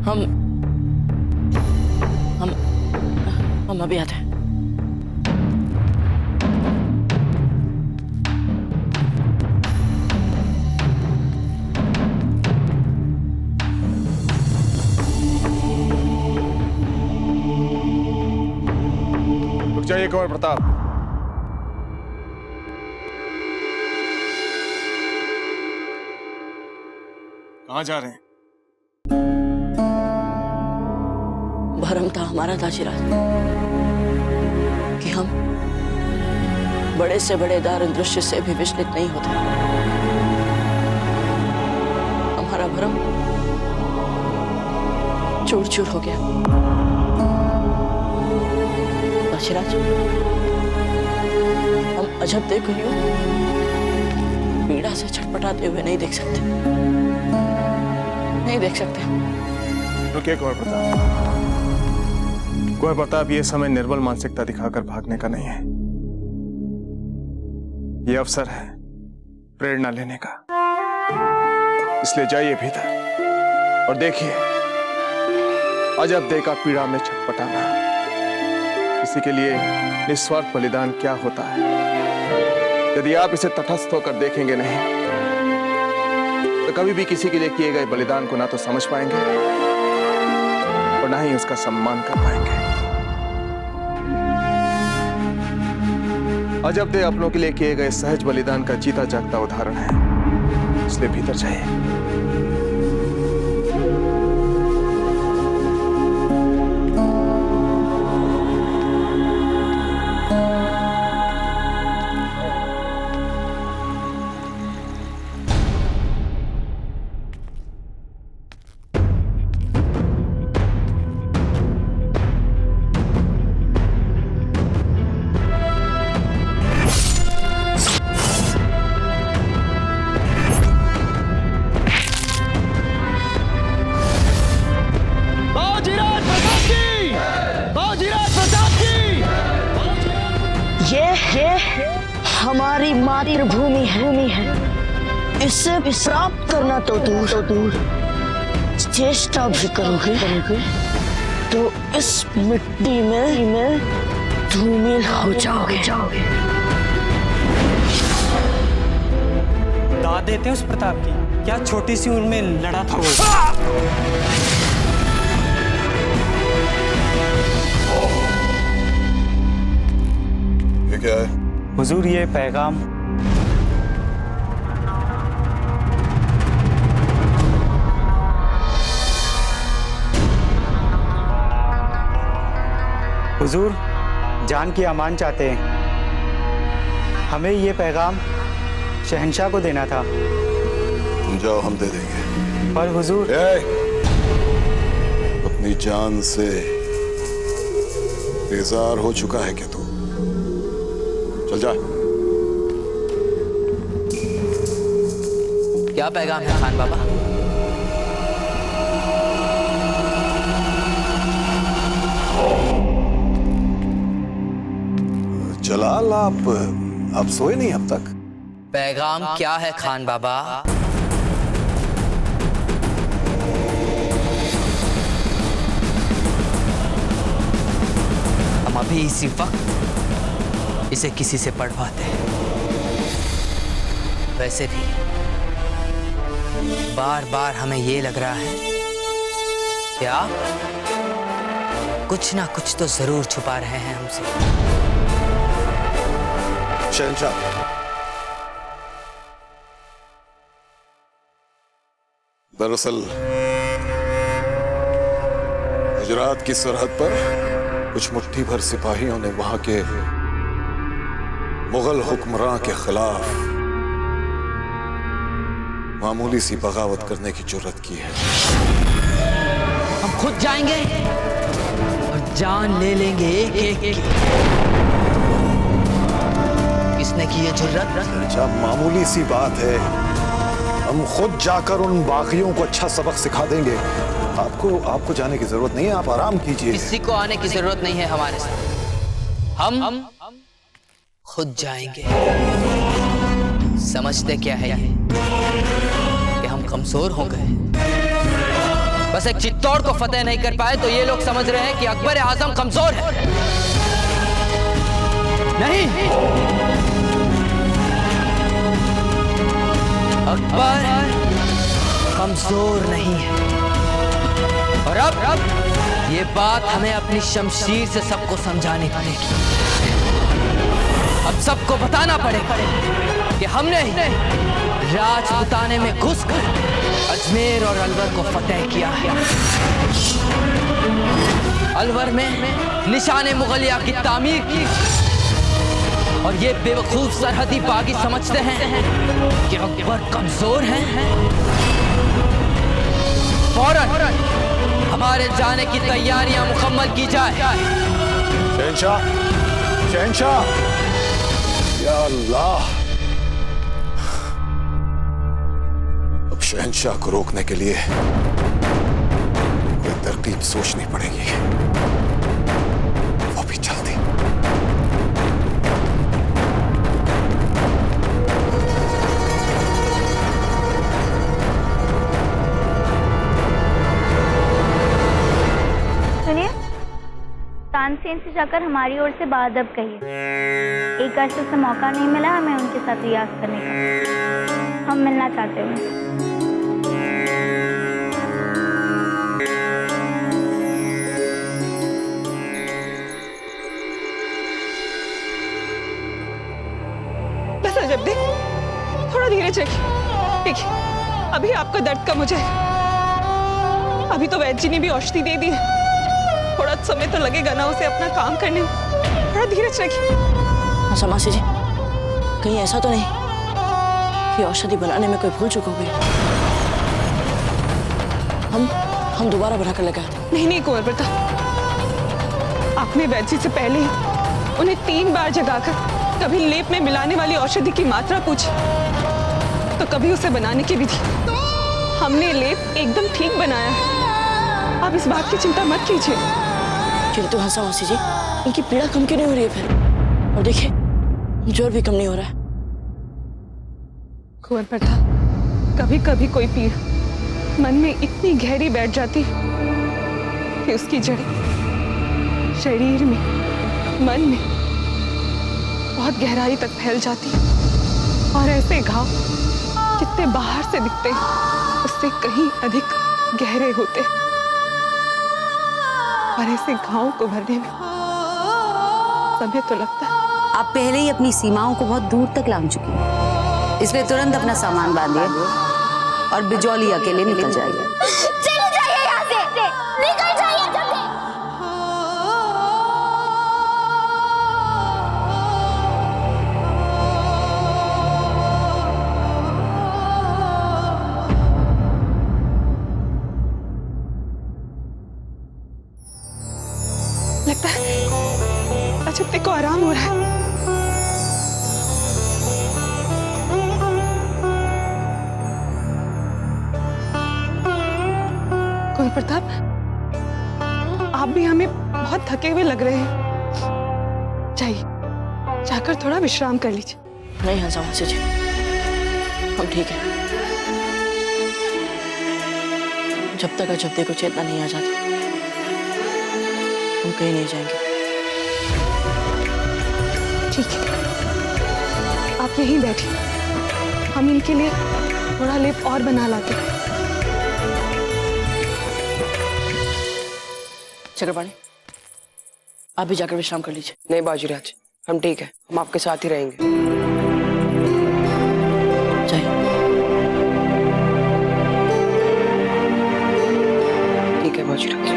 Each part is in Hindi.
हम हम हम अभी आते हैं। रुक जाइए कुंवर प्रताप। कहाँ जा रहे हैं? भरम था हमारा दाजीराज कि हम बड़े से बड़े दारुण दृश्य से भी विचलित नहीं होते। हमारा भरम चूर चूर हो गया। दाजीराज, हम अजब देखुरियों पीड़ा से छटपटाते हुए नहीं देख सकते, नहीं देख सकते। रुकिए कुंवर प्रताप। कुंवर प्रताप, ये समय निर्बल मानसिकता दिखाकर भागने का नहीं है। ये अवसर है प्रेरणा लेने का। इसलिए जाइए भीतर और देखिए अजब देखा पीड़ा में छटपटाना। किसी के लिए निस्वार्थ बलिदान क्या होता है। यदि आप इसे तटस्थ होकर देखेंगे नहीं तो कभी भी किसी के लिए किए गए बलिदान को ना तो समझ पाएंगे और ना ही उसका सम्मान कर पाएंगे। अजब दे अपनों के लिए किए गए सहज बलिदान का जीता जागता उदाहरण है। इसलिए भीतर जाइए। ये हमारी मातृभूमि है। इसे प्राप्त करना तो दूर चेष्टा भी करोगे तो इस मिट्टी में धूमिल हो जाओगे। दाद देते हैं उस प्रताप की। क्या छोटी सी उम्र में लड़ा था वो। ये क्या है? हुजूर, ये पैगाम। हुजूर, जान की अमान चाहते हैं। हमें ये पैगाम शहंशाह को देना था। तुम जाओ, हम दे देंगे। पर हुजूर, अपनी जान से बेजार हो चुका है क्या तू? चल जा। क्या पैगाम है खान बाबा? जलाल, आप सोए नहीं अब तक? पैगाम क्या है खान बाबा? हम अभी इसी वक्त इसे किसी से पढ़वाते हैं। वैसे भी बार बार हमें ये लग रहा है कि आप कुछ ना कुछ तो जरूर छुपा रहे हैं हमसे। शहंशाह, दरअसल गुजरात की सरहद पर कुछ मुट्ठी भर सिपाहियों ने वहां के मुगल हुक्मरान के खिलाफ मामूली सी बगावत करने की जुर्रत की है। हम खुद जाएंगे और जान ले लेंगे एक एक। किसने की ये जुर्रत? अच्छा, मामूली सी बात है। हम खुद जाकर उन बागियों को अच्छा सबक सिखा देंगे। आपको जाने की जरूरत नहीं है, आप आराम कीजिए। किसी को आने की जरूरत नहीं है हमारे साथ। हम खुद जाएंगे। समझते क्या है ये कि हम कमजोर हो गए? बस एक चिट्ठी चित्तौड़ को फतेह नहीं कर पाए तो ये लोग समझ रहे हैं कि अकबर आजम कमजोर है। नहीं, अकबर कमजोर नहीं है। और अब ये बात हमें अपनी शमशीर से सबको समझानी पड़ेगी। अब सबको बताना पड़ेगा कि हमने राजपुताने में घुसकर अजमेर और अलवर को फतेह किया है। अलवर में निशाने मुगलिया की तामीर की और ये बेवकूफ सरहदी बागी समझते हैं कि अकबर कमजोर हैं। फौरन हमारे जाने की तैयारियां मुकम्मल की जाए। शहंशाह, शहंशाह, या अल्लाह, अब शहंशाह को रोकने के लिए कोई तरकीब सोचनी पड़ेगी, वो भी जल्दी। सुनिए, तानसेन से जाकर हमारी ओर से बाअदब कहिए। एक अर्से से मौका नहीं मिला हमें उनके साथ रियाज करने का। हम मिलना चाहते हैं। बस अजब दे, थोड़ा धीरज रखिए। देखिए, अभी आपका दर्द कम हो जाएगा। अभी तो वैद्य जी ने भी औषधि दे दी है। थोड़ा समय तो लगेगा ना उसे अपना काम करने में। थोड़ा धीरज रखिए। अच्छा मासी जी, कहीं ऐसा तो नहीं कि औषधि बनाने में कोई भूल चुक हो गई? हम दोबारा बनाकर लगाए थे। नहीं नहीं कुंवर प्रताप, आपने वैद्य जी से पहले ही उन्हें 3 बार जगाकर कभी लेप में मिलाने वाली औषधि की मात्रा पूछी, तो कभी उसे बनाने की विधि। हमने लेप एकदम ठीक बनाया है। आप इस बात की चिंता मत कीजिए। किंतु हंसा मासी जी, इनकी पीड़ा कम क्यों नहीं हो रही है फिर? और देखिए, जोर भी कम नहीं हो रहा है। कुंवर प्रताप, कभी कभी कोई पीड़ मन में इतनी गहरी बैठ जाती कि उसकी जड़ें शरीर में, मन में बहुत गहराई तक फैल जाती। और ऐसे घाव जितने बाहर से दिखते हैं उससे कहीं अधिक गहरे होते हैं। और ऐसे घावों को भरने में समय तो लगता है। आप पहले ही अपनी सीमाओं को बहुत दूर तक लांघ चुकी हैं, इसलिए तुरंत अपना सामान बांधिए और बिजौली अकेले निकल जाइए। चले जाइए यहाँ से, निकल जाइए जल्दी। लगता है अजब को आराम हो रहा है। कुंवर प्रताप, आप भी हमें बहुत थके हुए लग रहे हैं। जाइए, जाकर थोड़ा विश्राम कर लीजिए। नहीं हंसा मासी जी, हम ठीक है। जब तक अजब को चेतना नहीं आ जाती, हम कहीं नहीं जाएंगे। ठीक है, आप यहीं बैठिए, हम इनके लिए थोड़ा लेप और बना लाते हैं। चक्रपाणी, आप भी जाकर विश्राम कर लीजिए। नहीं बाजीराज, हम ठीक है, हम आपके साथ ही रहेंगे। जाइए। ठीक है बाजीराज।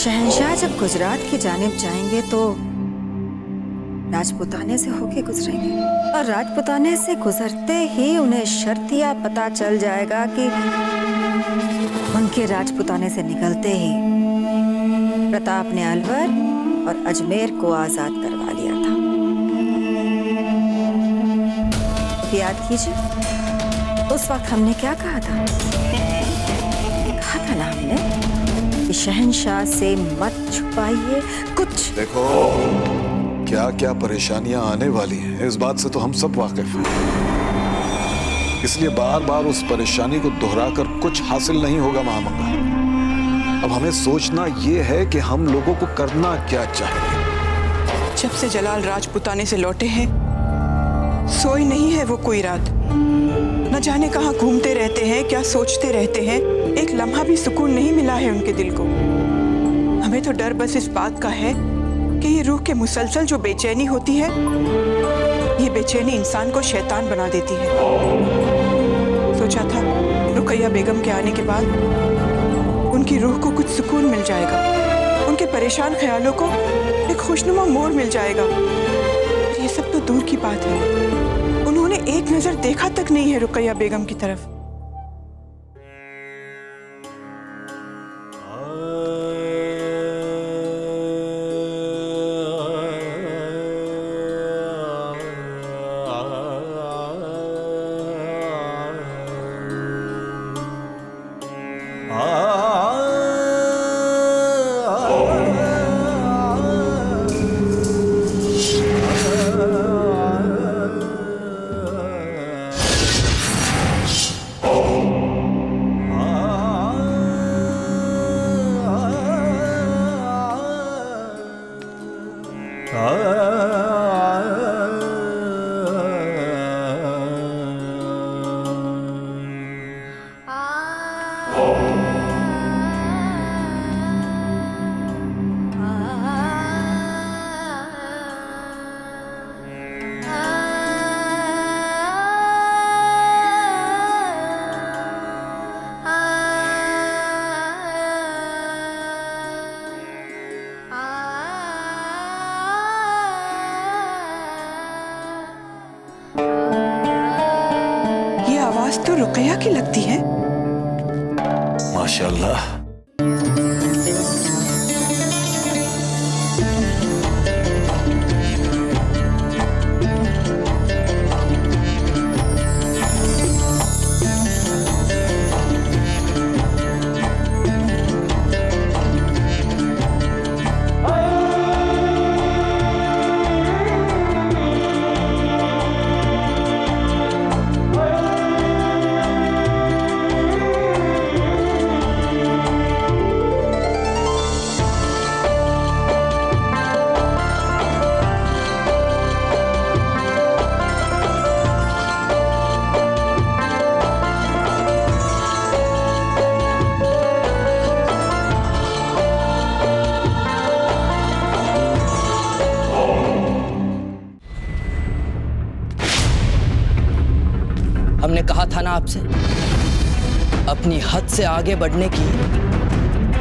शहंशाह जब गुजरात की जानिब जाएंगे तो राजपुताने से होके गुजरेंगे और राजपुताने से गुजरते ही उन्हें शर्तिया पता चल जाएगा कि उनके राजपुताने से निकलते ही प्रताप ने अलवर और अजमेर को आजाद करवा लिया था। याद कीजिए उस वक्त हमने क्या कहा था? कहा था ना हमने कि शहंशाह से मत छुपाइए कुछ। देखो क्या क्या परेशानियां आने वाली हैं इस बात से तो हम सब वाकिफ हैं, इसलिए बार बार उस परेशानी को दोहराकर कुछ हासिल नहीं होगा महामंगा। अब हमें सोचना ये है कि हम लोगों को करना क्या चाहिए। जब से जलाल राजपुताने से लौटे हैं सोई नहीं है वो कोई रात। न जाने कहाँ घूमते रहते हैं, क्या सोचते रहते हैं, एक लम्हा भी सुकून नहीं मिला है उनके दिल को। हमें तो डर बस इस बात का है कि ये रूह के मुसलसल जो बेचैनी होती है, ये बेचैनी इंसान को शैतान बना देती है। सोचा था रुकैया बेगम के आने के बाद उनकी रूह को कुछ सुकून मिल जाएगा, उनके परेशान ख्यालों को एक खुशनुमा मोड़ मिल जाएगा। पर ये सब तो दूर की बात है। उन्होंने एक नजर देखा तक नहीं है रुकैया बेगम की तरफ। तो रुकैया की लगती है। माशाल्लाह। हमने कहा था ना आपसे, अपनी हद से आगे बढ़ने की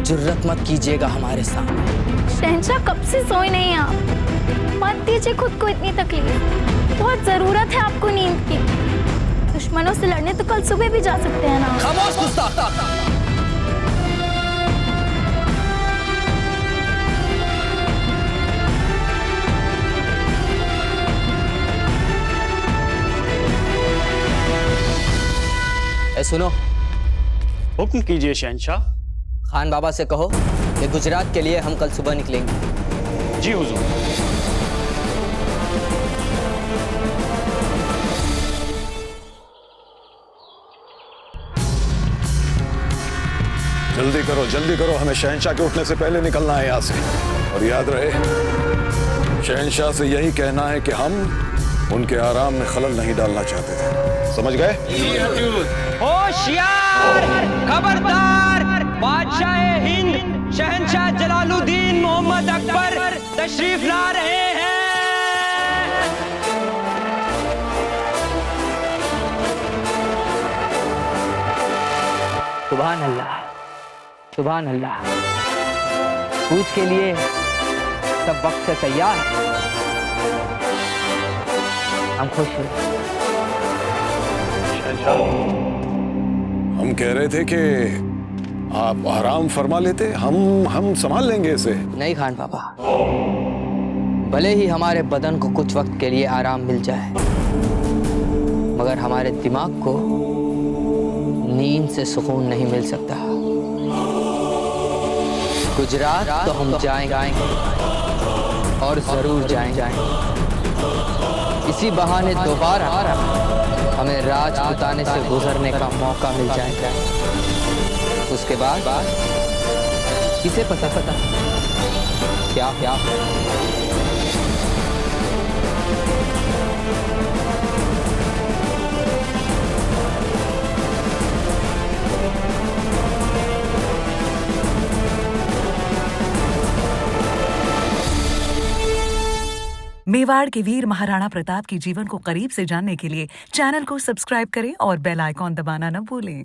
जुर्रत मत कीजिएगा हमारे सामने। शहंशाह कब से सोए नहीं आप? मत दीजिए खुद को इतनी तकलीफ, बहुत जरूरत है आपको नींद की। दुश्मनों से लड़ने तो कल सुबह भी जा सकते हैं ना। खामोश गुस्ताख। सुनो, हुक्म कीजिए शहंशाह। खान बाबा से कहो कि गुजरात के लिए हम कल सुबह निकलेंगे। जी हुजूर। जल्दी करो, हमें शहंशाह के उठने से पहले निकलना है यहाँ से। और याद रहे, शहंशाह से यही कहना है कि हम उनके आराम में खलल नहीं डालना चाहते थे। समझ गए? होशियार, खबरदार, बादशाह हिंद शहंशाह जलालुद्दीन मोहम्मद अकबर तशरीफ ला रहे हैं। सुभान अल्लाह, सुभान अल्लाह। कूच के लिए सब वक्त से तैयार। हम खुश हैं। हम कह रहे थे कि आप आराम फरमा लेते, हम संभाल लेंगे इसे। नहीं खान पापा, भले ही हमारे बदन को कुछ वक्त के लिए आराम मिल जाए, मगर हमारे दिमाग को नींद से सुकून नहीं मिल सकता। गुजरात तो हम जाएंगे और जरूर जाएंगे। इसी बहाने दोबारा हमें राजपुताने से गुजरने का मौका मिल जाएगा। उसके बाद किसे पता क्या क्या मेवाड़ के वीर महाराणा प्रताप के जीवन को करीब से जानने के लिए चैनल को सब्सक्राइब करें और बेल आइकॉन दबाना न भूलें।